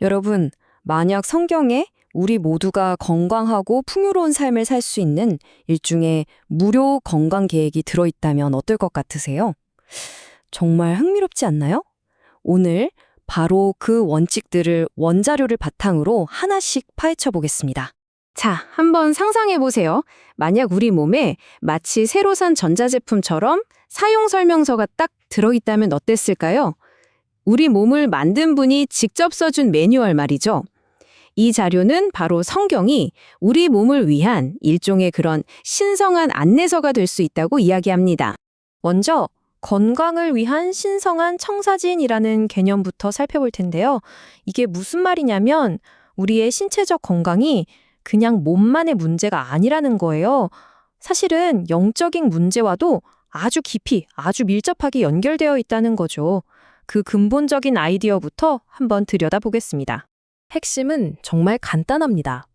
여러분, 만약 성경에 우리 모두가 건강하고 풍요로운 삶을 살 수 있는 일종의 무료 건강 계획이 들어있다면 어떨 것 같으세요? 정말 흥미롭지 않나요? 오늘 바로 그 원칙들을 원자료를 바탕으로 하나씩 파헤쳐 보겠습니다. 자, 한번 상상해 보세요. 만약 우리 몸에 마치 새로 산 전자제품처럼 사용 설명서가 딱 들어있다면 어땠을까요? 우리 몸을 만든 분이 직접 써준 매뉴얼 말이죠. 이 자료는 바로 성경이 우리 몸을 위한 일종의 그런 신성한 안내서가 될 수 있다고 이야기합니다. 먼저 건강을 위한 신성한 청사진이라는 개념부터 살펴볼 텐데요. 이게 무슨 말이냐면 우리의 신체적 건강이 그냥 몸만의 문제가 아니라는 거예요. 사실은 영적인 문제와도 아주 깊이, 아주 밀접하게 연결되어 있다는 거죠. 그 근본적인 아이디어부터 한번 들여다보겠습니다. 핵심은 정말 간단합니다.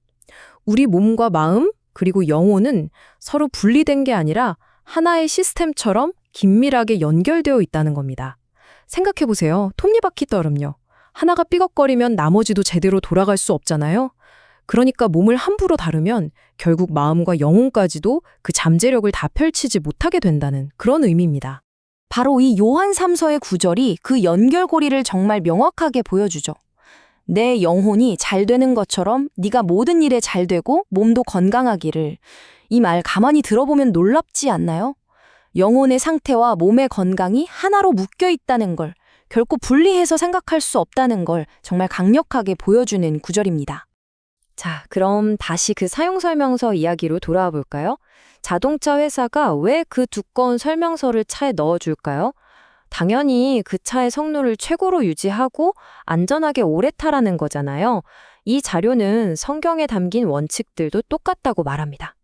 우리 몸과 마음, 그리고 영혼은 서로 분리된 게 아니라 하나의 시스템처럼 긴밀하게 연결되어 있다는 겁니다. 생각해보세요. 톱니바퀴 떨음요. 하나가 삐걱거리면 나머지도 제대로 돌아갈 수 없잖아요. 그러니까 몸을 함부로 다루면 결국 마음과 영혼까지도 그 잠재력을 다 펼치지 못하게 된다는 그런 의미입니다. 바로 이 요한 3서의 구절이 그 연결고리를 정말 명확하게 보여주죠. 내 영혼이 잘 되는 것처럼 네가 모든 일에 잘 되고 몸도 건강하기를. 이 말 가만히 들어보면 놀랍지 않나요? 영혼의 상태와 몸의 건강이 하나로 묶여 있다는 걸, 결코 분리해서 생각할 수 없다는 걸 정말 강력하게 보여주는 구절입니다. 자, 그럼 다시 그 사용 설명서 이야기로 돌아와 볼까요? 자동차 회사가 왜 그 두꺼운 설명서를 차에 넣어줄까요? 당연히 그 차의 성능을 최고로 유지하고 안전하게 오래 타라는 거잖아요. 이 자료는 성경에 담긴 원칙들도 똑같다고 말합니다.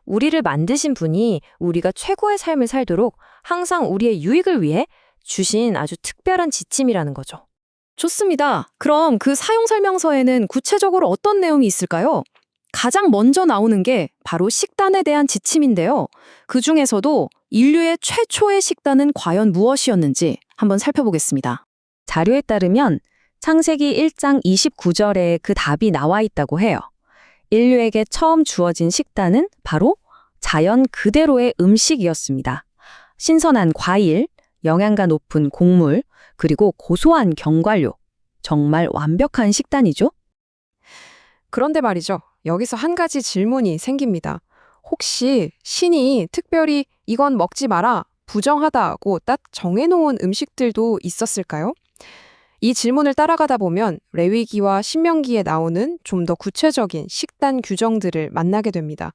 우리를 만드신 분이 우리가 최고의 삶을 살도록 항상 우리의 유익을 위해 주신 아주 특별한 지침이라는 거죠. 좋습니다. 그럼 그 사용 설명서에는 구체적으로 어떤 내용이 있을까요? 가장 먼저 나오는 게 바로 식단에 대한 지침인데요. 그 중에서도 인류의 최초의 식단은 과연 무엇이었는지 한번 살펴보겠습니다. 자료에 따르면 창세기 1장 29절에 그 답이 나와 있다고 해요. 인류에게 처음 주어진 식단은 바로 자연 그대로의 음식이었습니다. 신선한 과일, 영양가 높은 곡물, 그리고 고소한 견과류. 정말 완벽한 식단이죠? 그런데 말이죠. 여기서 한 가지 질문이 생깁니다. 혹시 신이 특별히 이건 먹지 마라, 부정하다고 딱 정해놓은 음식들도 있었을까요? 이 질문을 따라가다 보면 레위기와 신명기에 나오는 좀 더 구체적인 식단 규정들을 만나게 됩니다.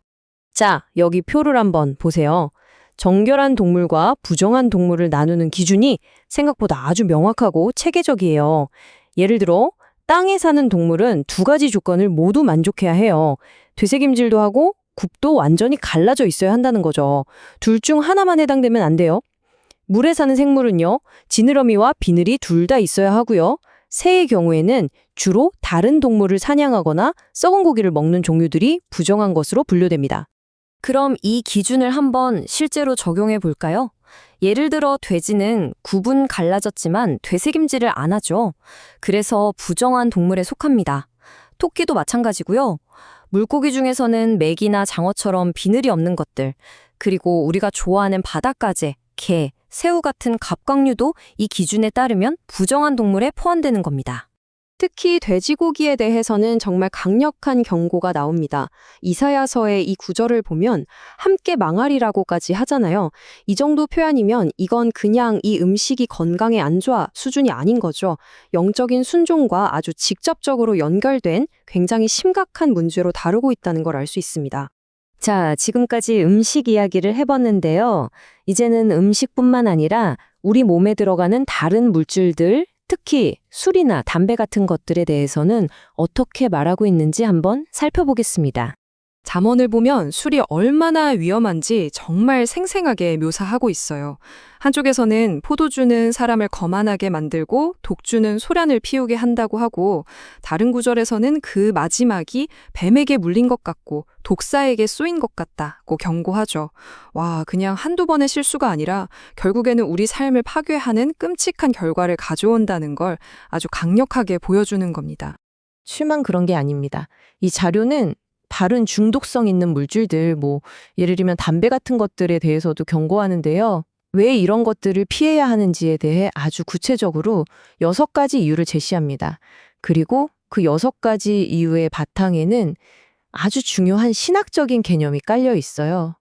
자, 여기 표를 한번 보세요. 정결한 동물과 부정한 동물을 나누는 기준이 생각보다 아주 명확하고 체계적이에요. 예를 들어 땅에 사는 동물은 두 가지 조건을 모두 만족해야 해요. 되새김질도 하고 굽도 완전히 갈라져 있어야 한다는 거죠. 둘 중 하나만 해당되면 안 돼요. 물에 사는 생물은요, 지느러미와 비늘이 둘 다 있어야 하고요. 새의 경우에는 주로 다른 동물을 사냥하거나 썩은 고기를 먹는 종류들이 부정한 것으로 분류됩니다. 그럼 이 기준을 한번 실제로 적용해 볼까요? 예를 들어 돼지는 굽은 갈라졌지만 되새김질을 안 하죠. 그래서 부정한 동물에 속합니다. 토끼도 마찬가지고요. 물고기 중에서는 메기나 장어처럼 비늘이 없는 것들, 그리고 우리가 좋아하는 바닷가재, 게, 새우 같은 갑각류도 이 기준에 따르면 부정한 동물에 포함되는 겁니다. 특히 돼지고기에 대해서는 정말 강력한 경고가 나옵니다. 이사야서의 이 구절을 보면 함께 망하리라고까지 하잖아요. 이 정도 표현이면 이건 그냥 이 음식이 건강에 안 좋아 수준이 아닌 거죠. 영적인 순종과 아주 직접적으로 연결된 굉장히 심각한 문제로 다루고 있다는 걸 알 수 있습니다. 자, 지금까지 음식 이야기를 해봤는데요. 이제는 음식뿐만 아니라 우리 몸에 들어가는 다른 물질들, 특히 술이나 담배 같은 것들에 대해서는 어떻게 말하고 있는지 한번 살펴보겠습니다. 잠언을 보면 술이 얼마나 위험한지 정말 생생하게 묘사하고 있어요. 한쪽에서는 포도주는 사람을 거만하게 만들고 독주는 소란을 피우게 한다고 하고, 다른 구절에서는 그 마지막이 뱀에게 물린 것 같고 독사에게 쏘인 것 같다고 경고하죠. 와, 그냥 한두 번의 실수가 아니라 결국에는 우리 삶을 파괴하는 끔찍한 결과를 가져온다는 걸 아주 강력하게 보여주는 겁니다. 술만 그런 게 아닙니다. 이 자료는 다른 중독성 있는 물질들, 예를 들면 담배 같은 것들에 대해서도 경고하는데요. 왜 이런 것들을 피해야 하는지에 대해 아주 구체적으로 6가지 이유를 제시합니다. 그리고 그 6가지 이유의 바탕에는 아주 중요한 신학적인 개념이 깔려 있어요.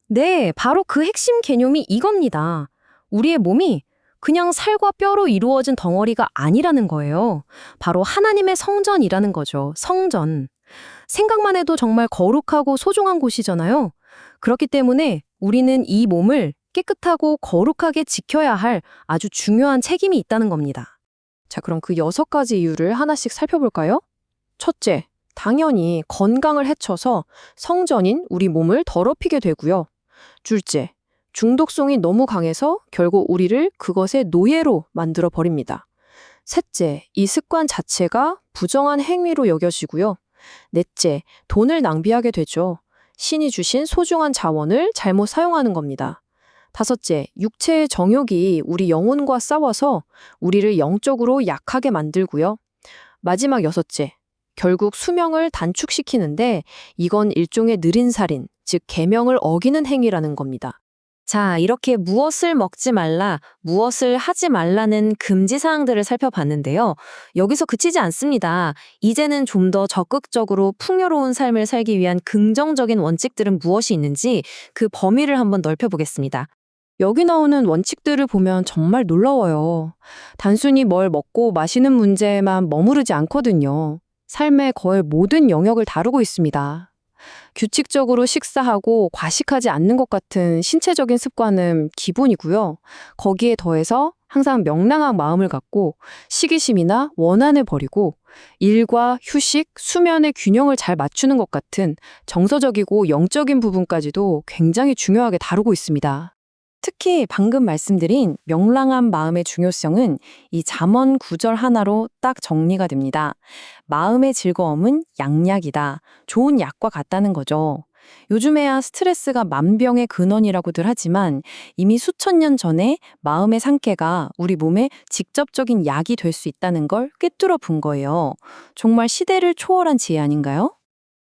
네, 바로 그 핵심 개념이 이겁니다. 우리의 몸이 그냥 살과 뼈로 이루어진 덩어리가 아니라는 거예요. 바로 하나님의 성전이라는 거죠. 성전. 생각만 해도 정말 거룩하고 소중한 곳이잖아요. 그렇기 때문에 우리는 이 몸을 깨끗하고 거룩하게 지켜야 할 아주 중요한 책임이 있다는 겁니다. 자, 그럼 그 6가지 이유를 하나씩 살펴볼까요? 첫째, 당연히 건강을 해쳐서 성전인 우리 몸을 더럽히게 되고요. 둘째, 중독성이 너무 강해서 결국 우리를 그것의 노예로 만들어 버립니다. 셋째, 이 습관 자체가 부정한 행위로 여겨지고요. 넷째, 돈을 낭비하게 되죠. 신이 주신 소중한 자원을 잘못 사용하는 겁니다. 다섯째, 육체의 정욕이 우리 영혼과 싸워서 우리를 영적으로 약하게 만들고요. 마지막 여섯째, 결국 수명을 단축시키는데 이건 일종의 느린 살인, 즉 계명을 어기는 행위라는 겁니다. 자, 이렇게 무엇을 먹지 말라, 무엇을 하지 말라는 금지 사항들을 살펴봤는데요. 여기서 그치지 않습니다. 이제는 좀 더 적극적으로 풍요로운 삶을 살기 위한 긍정적인 원칙들은 무엇이 있는지 그 범위를 한번 넓혀보겠습니다. 여기 나오는 원칙들을 보면 정말 놀라워요. 단순히 뭘 먹고 마시는 문제만 머무르지 않거든요. 삶의 거의 모든 영역을 다루고 있습니다. 규칙적으로 식사하고 과식하지 않는 것 같은 신체적인 습관은 기본이고요. 거기에 더해서 항상 명랑한 마음을 갖고 시기심이나 원한을 버리고 일과 휴식, 수면의 균형을 잘 맞추는 것 같은 정서적이고 영적인 부분까지도 굉장히 중요하게 다루고 있습니다. 특히 방금 말씀드린 명랑한 마음의 중요성은 이 잠언 구절 하나로 딱 정리가 됩니다. 마음의 즐거움은 양약이다. 좋은 약과 같다는 거죠. 요즘에야 스트레스가 만병의 근원이라고들 하지만 이미 수천 년 전에 마음의 상쾌가 우리 몸에 직접적인 약이 될 수 있다는 걸 꿰뚫어 본 거예요. 정말 시대를 초월한 지혜 아닌가요?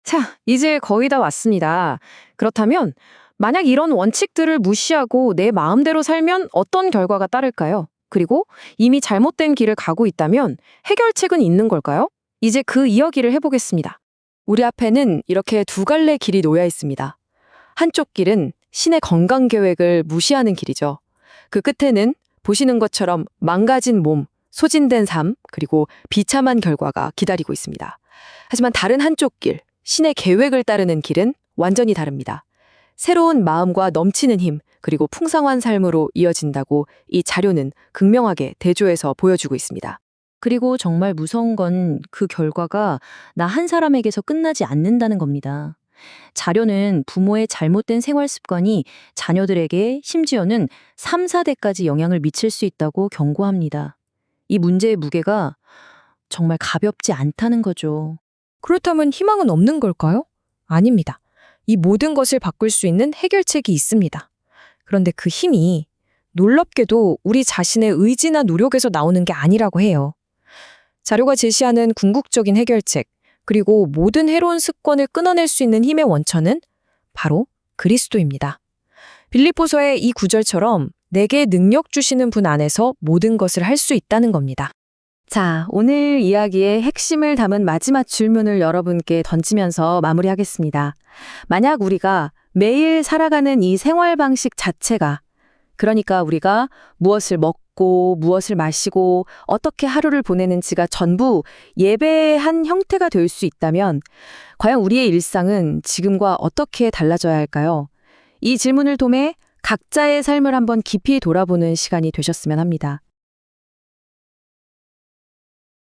자, 이제 거의 다 왔습니다. 그렇다면 만약 이런 원칙들을 무시하고 내 마음대로 살면 어떤 결과가 따를까요? 그리고 이미 잘못된 길을 가고 있다면 해결책은 있는 걸까요? 이제 그 이야기를 해보겠습니다. 우리 앞에는 이렇게 두 갈래 길이 놓여 있습니다. 한쪽 길은 신의 건강 계획을 무시하는 길이죠. 그 끝에는 보시는 것처럼 망가진 몸, 소진된 삶, 그리고 비참한 결과가 기다리고 있습니다. 하지만 다른 한쪽 길, 신의 계획을 따르는 길은 완전히 다릅니다. 새로운 마음과 넘치는 힘, 그리고 풍성한 삶으로 이어진다고 이 자료는 극명하게 대조해서 보여주고 있습니다. 그리고 정말 무서운 건 그 결과가 나 한 사람에게서 끝나지 않는다는 겁니다. 자료는 부모의 잘못된 생활 습관이 자녀들에게 심지어는 3, 4대까지 영향을 미칠 수 있다고 경고합니다. 이 문제의 무게가 정말 가볍지 않다는 거죠. 그렇다면 희망은 없는 걸까요? 아닙니다. 이 모든 것을 바꿀 수 있는 해결책이 있습니다. 그런데 그 힘이 놀랍게도 우리 자신의 의지나 노력에서 나오는 게 아니라고 해요. 자료가 제시하는 궁극적인 해결책, 그리고 모든 해로운 습관을 끊어낼 수 있는 힘의 원천은 바로 그리스도입니다. 빌립보서의 이 구절처럼 내게 능력 주시는 분 안에서 모든 것을 할 수 있다는 겁니다. 자, 오늘 이야기의 핵심을 담은 마지막 질문을 여러분께 던지면서 마무리하겠습니다. 만약 우리가 매일 살아가는 이 생활 방식 자체가, 그러니까 우리가 무엇을 먹고 무엇을 마시고 어떻게 하루를 보내는지가 전부 예배의 한 형태가 될 수 있다면 과연 우리의 일상은 지금과 어떻게 달라져야 할까요? 이 질문을 통해 각자의 삶을 한번 깊이 돌아보는 시간이 되셨으면 합니다.